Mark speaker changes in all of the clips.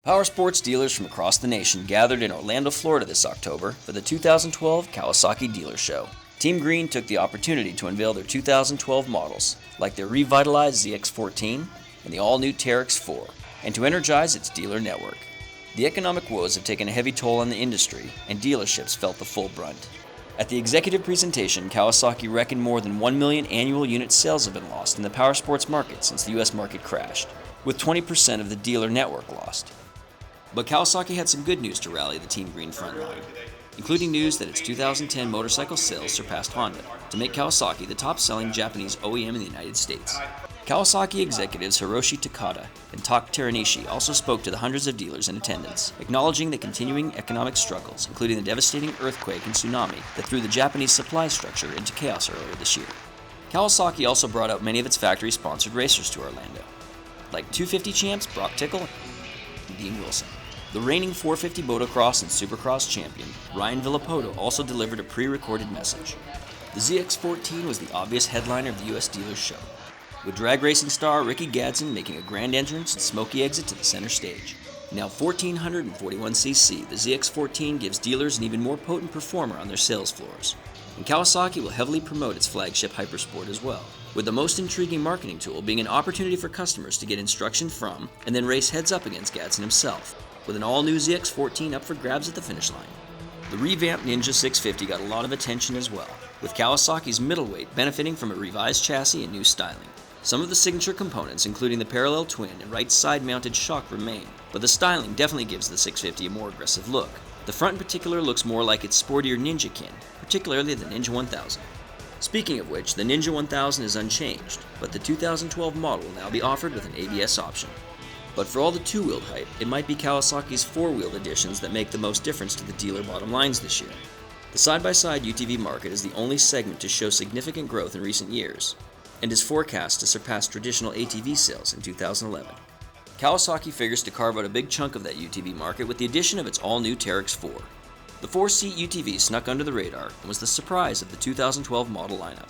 Speaker 1: Powersports dealers from across the nation gathered in Orlando, Florida this October for the 2012 Kawasaki Dealer Show. Team Green took the opportunity to unveil their 2012 models, like their revitalized ZX14 and the all-new Teryx 4, and to energize its dealer network. The economic woes have taken a heavy toll on the industry, and dealerships felt the full brunt. At the executive presentation, Kawasaki reckoned more than 1 million annual unit sales have been lost in the powersports market since the U.S. market crashed, with 20% of the dealer network lost. But Kawasaki had some good news to rally the Team Green front line, including news that its 2010 motorcycle sales surpassed Honda, to make Kawasaki the top-selling Japanese OEM in the United States. Kawasaki executives Hiroshi Takada and Tak Teranishi also spoke to the hundreds of dealers in attendance, acknowledging the continuing economic struggles, including the devastating earthquake and tsunami that threw the Japanese supply structure into chaos earlier this year. Kawasaki also brought out many of its factory-sponsored racers to Orlando, like 250 champs Brock Tickle and Dean Wilson. The reigning 450 motocross and supercross champion, Ryan Villopoto, also delivered a pre-recorded message. The ZX14 was the obvious headliner of the U.S. Dealers Show, with drag racing star Ricky Gadsden making a grand entrance and smoky exit to the center stage. Now 1,441cc, the ZX14 gives dealers an even more potent performer on their sales floors. And Kawasaki will heavily promote its flagship Hypersport as well, with the most intriguing marketing tool being an opportunity for customers to get instruction from and then race heads up against Gadsden himself, with an all-new ZX14 up for grabs at the finish line. The revamped Ninja 650 got a lot of attention as well, with Kawasaki's middleweight benefiting from a revised chassis and new styling. Some of the signature components, including the parallel twin and right side-mounted shock, remain, but the styling definitely gives the 650 a more aggressive look. The front in particular looks more like its sportier Ninja kin, particularly the Ninja 1000. Speaking of which, the Ninja 1000 is unchanged, but the 2012 model will now be offered with an ABS option. But for all the two-wheeled hype, it might be Kawasaki's four-wheeled editions that make the most difference to the dealer bottom lines this year. The side-by-side UTV market is the only segment to show significant growth in recent years, and is forecast to surpass traditional ATV sales in 2011. Kawasaki figures to carve out a big chunk of that UTV market with the addition of its all-new Teryx 4. The four-seat UTV snuck under the radar and was the surprise of the 2012 model lineup.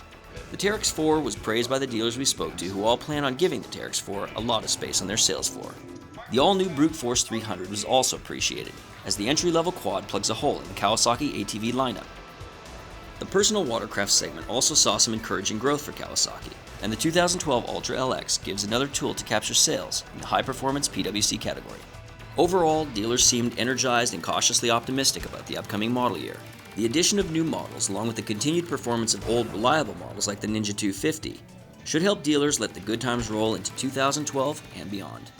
Speaker 1: The Teryx 4 was praised by the dealers we spoke to, who all plan on giving the Teryx 4 a lot of space on their sales floor. The all-new Brute Force 300 was also appreciated, as the entry-level quad plugs a hole in the Kawasaki ATV lineup. The personal watercraft segment also saw some encouraging growth for Kawasaki, and the 2012 Ultra LX gives another tool to capture sales in the high-performance PWC category. Overall, dealers seemed energized and cautiously optimistic about the upcoming model year. The addition of new models, along with the continued performance of old, reliable models like the Ninja 250, should help dealers let the good times roll into 2012 and beyond.